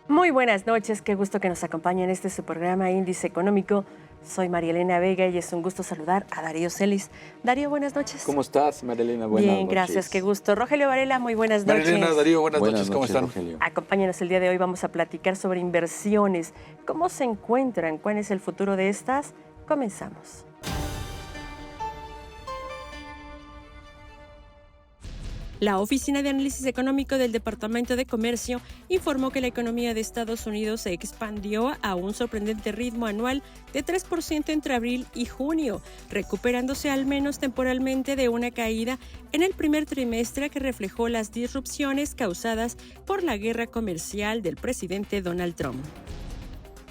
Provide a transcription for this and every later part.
Muy buenas noches, qué gusto que nos acompañe en este su programa Índice Económico. Soy María Elena Vega y es un gusto saludar a Darío Celis. Darío, buenas noches. ¿Cómo estás, Marilena? Buenas Bien, gracias, qué noches. gusto. Rogelio Varela, muy buenas noches. Marilena, Darío, buenas Buenas noches, ¿cómo noches, están? Rogelio. Acompáñenos el día de hoy, vamos a platicar sobre inversiones. ¿Cómo se encuentran? ¿Cuál es el futuro de estas? Comenzamos. La Oficina de Análisis Económico del Departamento de Comercio informó que la economía de Estados Unidos se expandió a un sorprendente ritmo anual de 3% entre abril y junio, recuperándose al menos temporalmente de una caída en el primer trimestre que reflejó las disrupciones causadas por la guerra comercial del presidente Donald Trump.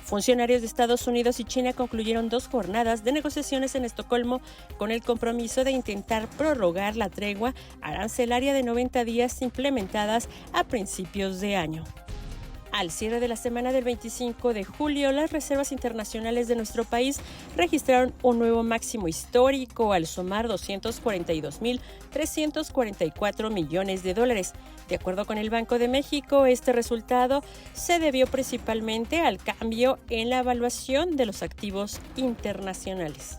Funcionarios de Estados Unidos y China concluyeron 2 jornadas de negociaciones en Estocolmo con el compromiso de intentar prorrogar la tregua arancelaria de 90 días implementadas a principios de año. Al cierre de la semana del 25 de julio, las reservas internacionales de nuestro país registraron un nuevo máximo histórico al sumar 242.344 millones de dólares. De acuerdo con el Banco de México, este resultado se debió principalmente al cambio en la evaluación de los activos internacionales.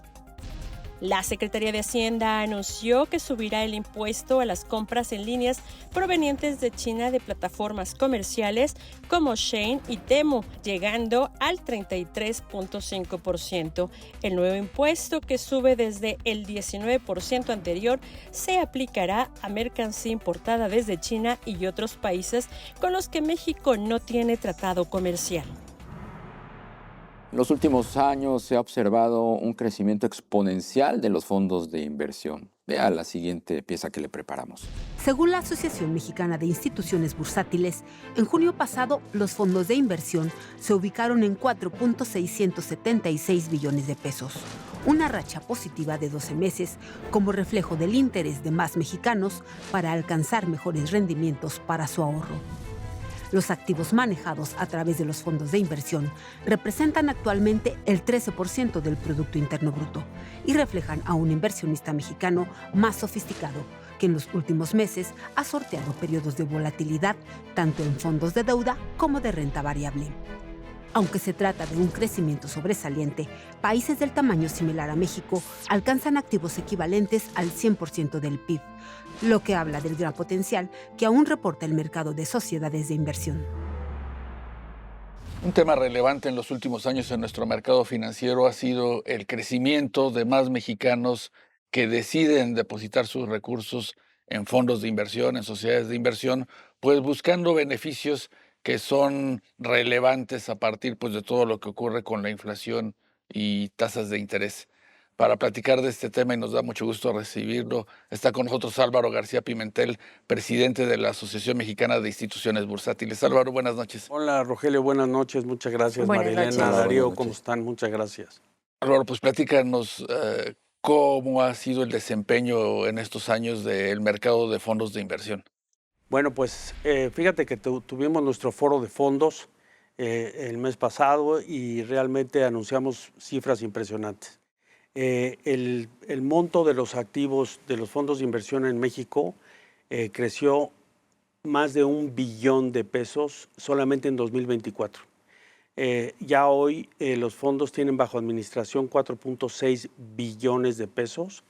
La Secretaría de Hacienda anunció que subirá el impuesto a las compras en líneas provenientes de China de plataformas comerciales como Shein y Temu, llegando al 33.5%. El nuevo impuesto, que sube desde el 19% anterior, se aplicará a mercancía importada desde China y otros países con los que México no tiene tratado comercial. En los últimos años se ha observado un crecimiento exponencial de los fondos de inversión. Vea la siguiente pieza que le preparamos. Según la Asociación Mexicana de Instituciones Bursátiles, en junio pasado los fondos de inversión se ubicaron en 4.676 billones de pesos, una racha positiva de 12 meses como reflejo del interés de más mexicanos para alcanzar mejores rendimientos para su ahorro. Los activos manejados a través de los fondos de inversión representan actualmente el 13% del Producto Interno Bruto y reflejan a un inversionista mexicano más sofisticado que en los últimos meses ha sorteado periodos de volatilidad tanto en fondos de deuda como de renta variable. Aunque se trata de un crecimiento sobresaliente, países del tamaño similar a México alcanzan activos equivalentes al 100% del PIB, lo que habla del gran potencial que aún reporta el mercado de sociedades de inversión. Un tema relevante en los últimos años en nuestro mercado financiero ha sido el crecimiento de más mexicanos que deciden depositar sus recursos en fondos de inversión, en sociedades de inversión, pues buscando beneficios que son relevantes a partir pues, de todo lo que ocurre con la inflación y tasas de interés. Para platicar de este tema, y nos da mucho gusto recibirlo, está con nosotros Álvaro García Pimentel, presidente de la Asociación Mexicana de Instituciones Bursátiles. Álvaro, buenas noches. Hola, Rogelio, buenas noches. Muchas gracias, Buenas Marilena, noches. Hola, Darío, buenas ¿cómo noches. están? Muchas gracias. Álvaro, pues platícanos cómo ha sido el desempeño en estos años del mercado de fondos de inversión. Bueno, pues fíjate que tuvimos nuestro foro de fondos el mes pasado y realmente anunciamos cifras impresionantes. El monto de los activos de los fondos de inversión en México creció más de 1 billón de pesos solamente en 2024. Ya hoy los fondos tienen bajo administración 4.6 billones de pesos,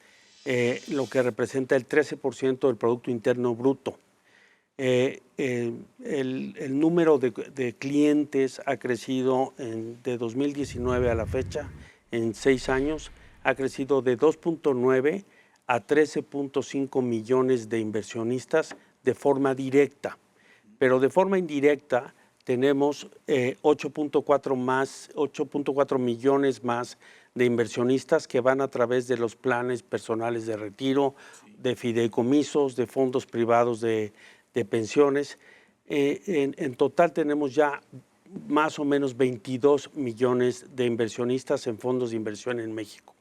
lo que representa el 13% del Producto Interno Bruto. El número de clientes ha crecido de 2019 a la fecha, en 6 años, ha crecido de 2.9 a 13.5 millones de inversionistas de forma directa. Pero de forma indirecta tenemos 8.4 millones más de inversionistas que van a través de los planes personales de retiro, de fideicomisos, de fondos privados de pensiones. En total tenemos ya más o menos 22 millones de inversionistas en fondos de inversión en México.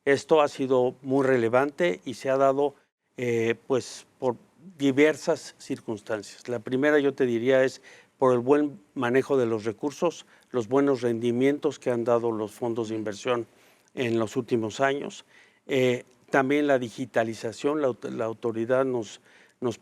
Esto ha sido muy relevante y se ha dado pues por diversas circunstancias. La primera, yo te diría, es por el buen manejo de los recursos, los buenos rendimientos que han dado los fondos de inversión en los últimos años. También la digitalización, la autoridad nos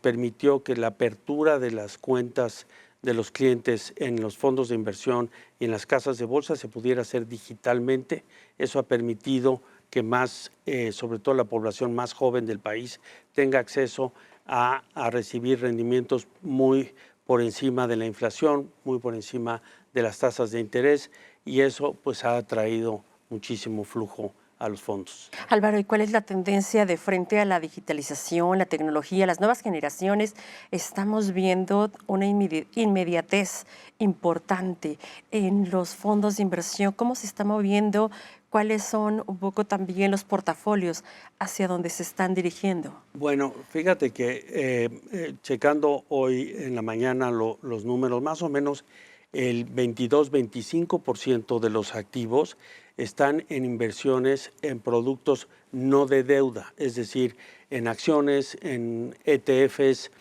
permitió que la apertura de las cuentas de los clientes en los fondos de inversión y en las casas de bolsa se pudiera hacer digitalmente. Eso ha permitido que más, sobre todo la población más joven del país, tenga acceso a recibir rendimientos muy por encima de la inflación, muy por encima de las tasas de interés, y eso pues ha traído muchísimo flujo a los fondos. Álvaro, ¿y cuál es la tendencia de frente a la digitalización, la tecnología, las nuevas generaciones? Estamos viendo una inmediatez importante en los fondos de inversión. ¿Cómo se está moviendo? ¿Cuáles son un poco también los portafolios hacia donde se están dirigiendo? Bueno, fíjate que checando hoy en la mañana los números, más o menos el 22-25% de los activos están en inversiones en productos no de deuda, es decir, en acciones, en ETFs,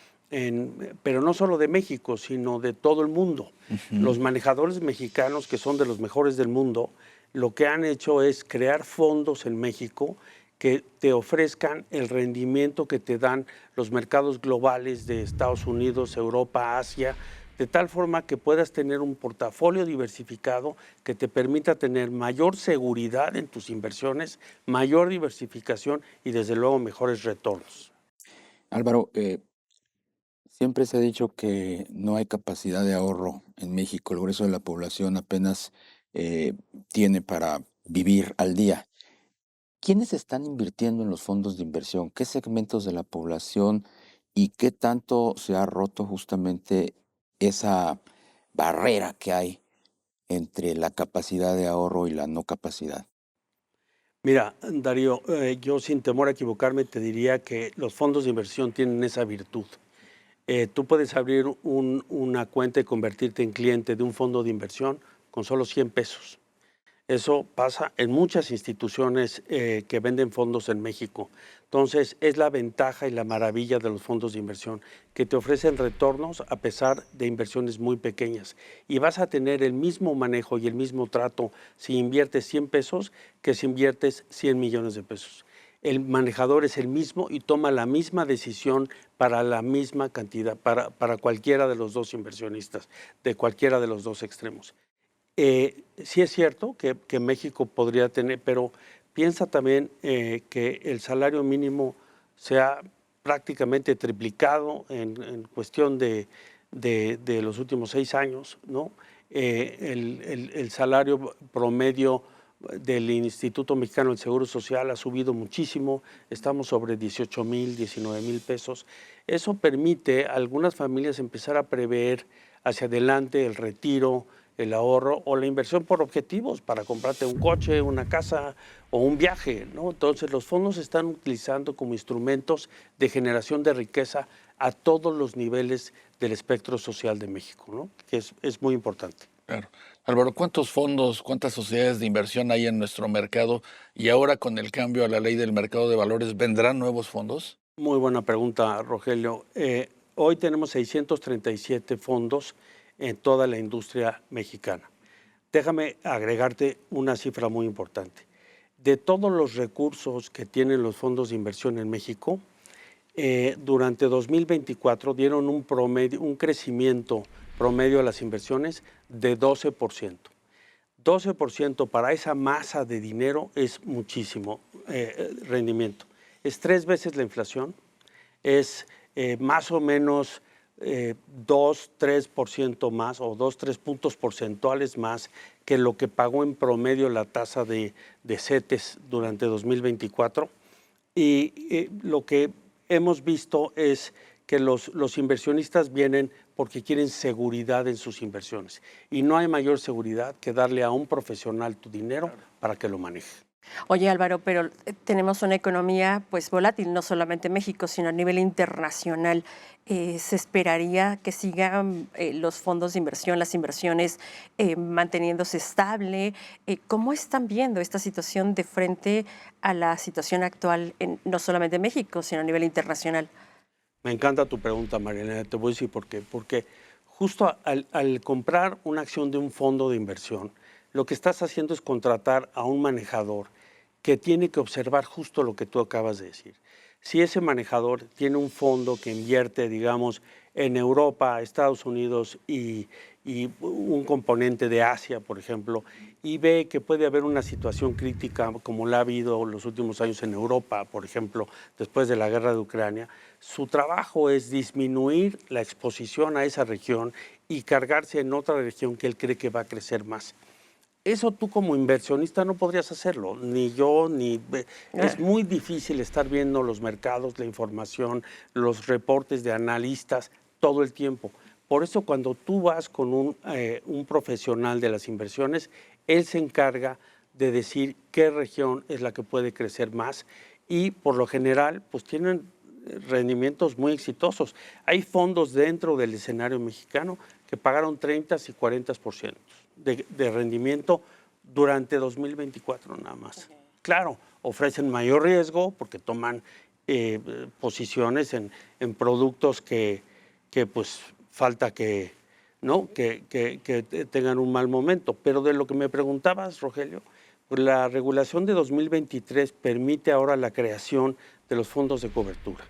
pero no solo de México, sino de todo el mundo. Los manejadores mexicanos, que son de los mejores del mundo, lo que han hecho es crear fondos en México que te ofrezcan el rendimiento que te dan los mercados globales de Estados Unidos, Europa, Asia, de tal forma que puedas tener un portafolio diversificado que te permita tener mayor seguridad en tus inversiones, mayor diversificación y desde luego mejores retornos. Álvaro, siempre se ha dicho que no hay capacidad de ahorro en México. El grueso de la población apenas tiene para vivir al día. ¿Quiénes están invirtiendo en los fondos de inversión? ¿Qué segmentos de la población y qué tanto se ha roto justamente esa barrera que hay entre la capacidad de ahorro y la no capacidad? Mira, Darío, yo sin temor a equivocarme te diría que los fondos de inversión tienen esa virtud. Tú puedes abrir una cuenta y convertirte en cliente de un fondo de inversión con solo 100 pesos. Eso pasa en muchas instituciones que venden fondos en México. Entonces, es la ventaja y la maravilla de los fondos de inversión, que te ofrecen retornos a pesar de inversiones muy pequeñas. Y vas a tener el mismo manejo y el mismo trato si inviertes 100 pesos que si inviertes 100 millones de pesos. El manejador es el mismo y toma la misma decisión para la misma cantidad, para cualquiera de los dos inversionistas, de cualquiera de los dos extremos. Sí es cierto que México podría tener, pero piensa también que el salario mínimo se ha prácticamente triplicado en cuestión de los últimos 6 años, ¿no? El salario promedio del Instituto Mexicano del Seguro Social ha subido muchísimo, estamos sobre 18,000, 19,000 pesos. Eso permite a algunas familias empezar a prever hacia adelante el retiro, el ahorro o la inversión por objetivos para comprarte un coche, una casa o un viaje, ¿no? Entonces los fondos se están utilizando como instrumentos de generación de riqueza a todos los niveles del espectro social de México, ¿no? Que es muy importante. Claro. Álvaro, ¿cuántos fondos, cuántas sociedades de inversión hay en nuestro mercado? Y ahora con el cambio a la ley del mercado de valores, ¿vendrán nuevos fondos? Muy buena pregunta, Rogelio. Hoy tenemos 637 fondos en toda la industria mexicana. Déjame agregarte una cifra muy importante. De todos los recursos que tienen los fondos de inversión en México, durante 2024 dieron un crecimiento promedio a las inversiones de 12%. 12% para esa masa de dinero es muchísimo rendimiento. Es 3 veces la inflación, es más o menos 2-3% más o 2-3 puntos porcentuales más que lo que pagó en promedio la tasa de CETES durante 2024. Y lo que hemos visto es que los inversionistas vienen porque quieren seguridad en sus inversiones. Y no hay mayor seguridad que darle a un profesional tu dinero para que lo maneje. Oye, Álvaro, pero tenemos una economía pues volátil, no solamente en México, sino a nivel internacional. ¿Se esperaría que sigan los fondos de inversión, las inversiones manteniéndose estable? ¿Cómo están viendo esta situación de frente a la situación actual, no solamente en México, sino a nivel internacional? Me encanta tu pregunta, Marielena. Te voy a decir por qué. Porque justo al comprar una acción de un fondo de inversión, lo que estás haciendo es contratar a un manejador que tiene que observar justo lo que tú acabas de decir. Si ese manejador tiene un fondo que invierte, digamos, en Europa, Estados Unidos y un componente de Asia, por ejemplo, y ve que puede haber una situación crítica como la ha habido en los últimos años en Europa, por ejemplo, después de la guerra de Ucrania, su trabajo es disminuir la exposición a esa región y cargarse en otra región que él cree que va a crecer más. Eso tú como inversionista no podrías hacerlo, ni yo, ni... Es muy difícil estar viendo los mercados, la información, los reportes de analistas todo el tiempo. Por eso cuando tú vas con un profesional de las inversiones, él se encarga de decir qué región es la que puede crecer más y por lo general pues tienen rendimientos muy exitosos. Hay fondos dentro del escenario mexicano que pagaron 30 y 40% de rendimiento durante 2024 nada más. Okay. Claro, ofrecen mayor riesgo porque toman posiciones en productos que pues falta que tengan un mal momento. Pero de lo que me preguntabas, Rogelio, pues la regulación de 2023 permite ahora la creación de los fondos de cobertura.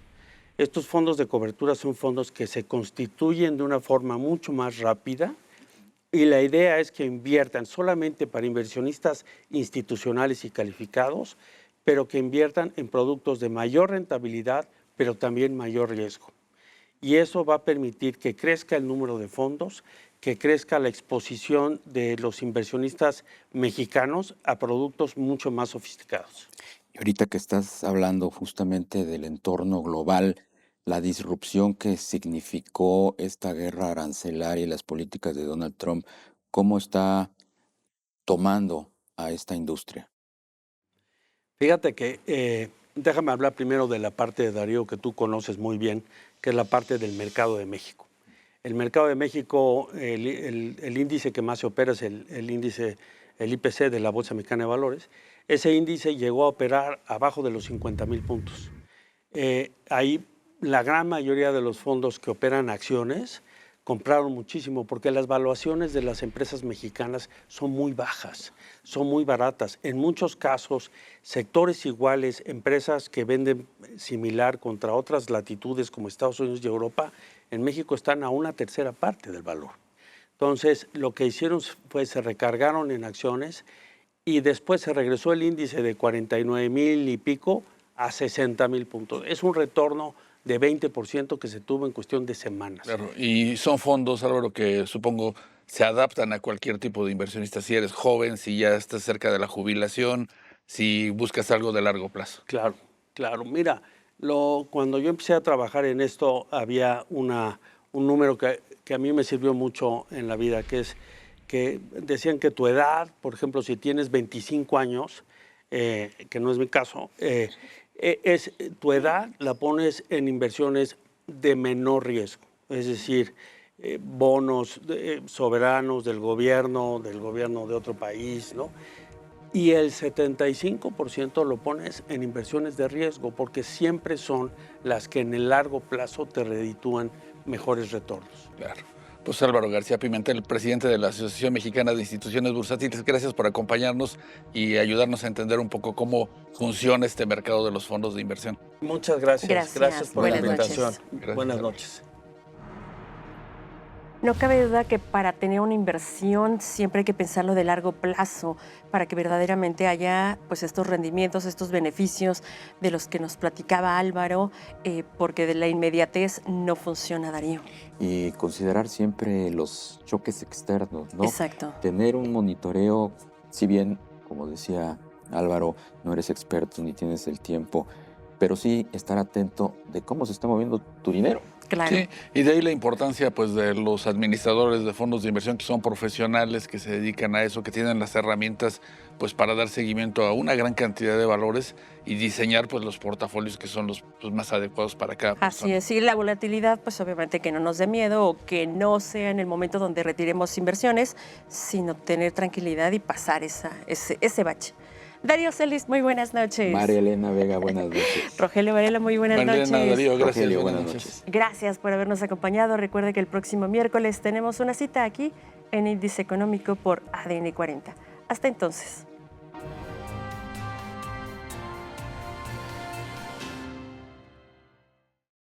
Estos fondos de cobertura son fondos que se constituyen de una forma mucho más rápida y la idea es que inviertan solamente para inversionistas institucionales y calificados, pero que inviertan en productos de mayor rentabilidad, pero también mayor riesgo. Y eso va a permitir que crezca el número de fondos, que crezca la exposición de los inversionistas mexicanos a productos mucho más sofisticados. Y ahorita que estás hablando justamente del entorno global, la disrupción que significó esta guerra arancelaria y las políticas de Donald Trump, ¿cómo está tomando a esta industria? Fíjate que, déjame hablar primero de la parte de Darío que tú conoces muy bien, que es la parte del mercado de México. El mercado de México, el índice que más se opera es el índice, el IPC de la Bolsa Mexicana de Valores. Ese índice llegó a operar abajo de los 50,000 puntos. Ahí la gran mayoría de los fondos que operan acciones compraron muchísimo porque las valuaciones de las empresas mexicanas son muy bajas, son muy baratas. En muchos casos, sectores iguales, empresas que venden similar contra otras latitudes como Estados Unidos y Europa, en México están a una tercera parte del valor. Entonces, lo que hicieron fue se recargaron en acciones y después se regresó el índice de 49,000 y pico a 60,000 puntos. Es un retorno de 20% que se tuvo en cuestión de semanas. Claro, y son fondos, Álvaro, que supongo se adaptan a cualquier tipo de inversionista. Si eres joven, si ya estás cerca de la jubilación, si buscas algo de largo plazo. Claro, claro. Mira, cuando yo empecé a trabajar en esto, había un número que a mí me sirvió mucho en la vida, que es que decían que tu edad, por ejemplo, si tienes 25 años, que no es mi caso, tu edad la pones en inversiones de menor riesgo, es decir, bonos soberanos del gobierno de otro país, ¿no? Y el 75% lo pones en inversiones de riesgo porque siempre son las que en el largo plazo te reditúan mejores retornos. Claro. Pues Álvaro García Pimentel, presidente de la Asociación Mexicana de Instituciones Bursátiles, gracias por acompañarnos y ayudarnos a entender un poco cómo funciona este mercado de los fondos de inversión. Muchas gracias. Gracias por la invitación. Buenas noches. No cabe duda que para tener una inversión siempre hay que pensarlo de largo plazo para que verdaderamente haya pues estos rendimientos, estos beneficios de los que nos platicaba Álvaro, porque de la inmediatez no funciona, Darío. Y considerar siempre los choques externos, ¿no? Exacto. Tener un monitoreo, si bien, como decía Álvaro, no eres experto ni tienes el tiempo, pero sí estar atento de cómo se está moviendo tu dinero. Claro. Sí, y de ahí la importancia pues de los administradores de fondos de inversión que son profesionales, que se dedican a eso, que tienen las herramientas pues para dar seguimiento a una gran cantidad de valores y diseñar pues los portafolios que son los más adecuados para cada persona. Así es, y la volatilidad pues obviamente que no nos dé miedo o que no sea en el momento donde retiremos inversiones, sino tener tranquilidad y pasar ese bache. Darío Celis, muy buenas noches. María Elena Vega, buenas noches. Rogelio Varela, muy buenas noches. Darío, gracias. Rogelio, buenas noches. Gracias por habernos acompañado. Recuerde que el próximo miércoles tenemos una cita aquí en Índice Económico por ADN 40. Hasta entonces.